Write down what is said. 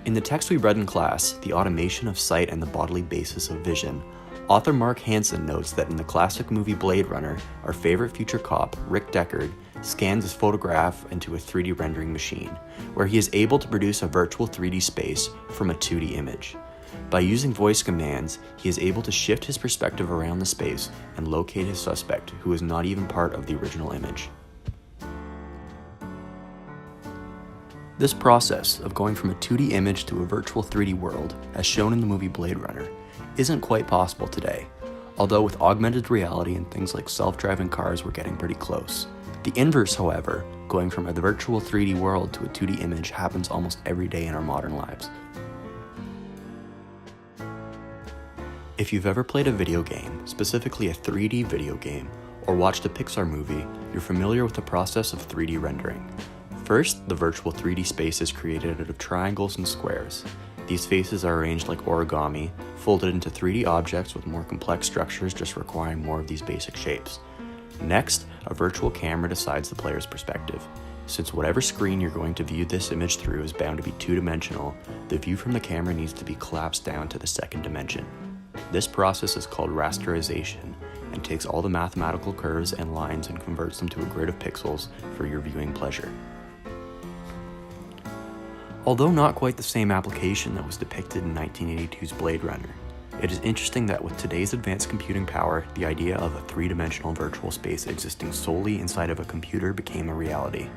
In the text we read in class, The Automation of Sight and the Bodily Basis of Vision, author Mark Hansen notes that in the classic movie Blade Runner, our favorite future cop, Rick Deckard, scans his photograph into a 3D rendering machine, where he is able to produce a virtual 3D space from a 2D image. By using voice commands, he is able to shift his perspective around the space and locate his suspect, who is not even part of the original image. This process of going from a 2D image to a virtual 3D world, as shown in the movie Blade Runner, isn't quite possible today, although with augmented reality and things like self-driving cars we're getting pretty close. The inverse, however, going from a virtual 3D world to a 2D image happens almost every day in our modern lives. If you've ever played a video game, specifically a 3D video game, or watched a Pixar movie, you're familiar with the process of 3D rendering. First, the virtual 3D space is created out of triangles and squares. These faces are arranged like origami, folded into 3D objects with more complex structures just requiring more of these basic shapes. Next, a virtual camera decides the player's perspective. Since whatever screen you're going to view this image through is bound to be two-dimensional, the view from the camera needs to be collapsed down to the second dimension. This process is called rasterization and takes all the mathematical curves and lines and converts them to a grid of pixels for your viewing pleasure. Although not quite the same application that was depicted in 1982's Blade Runner, it is interesting that with today's advanced computing power, the idea of a three-dimensional virtual space existing solely inside of a computer became a reality.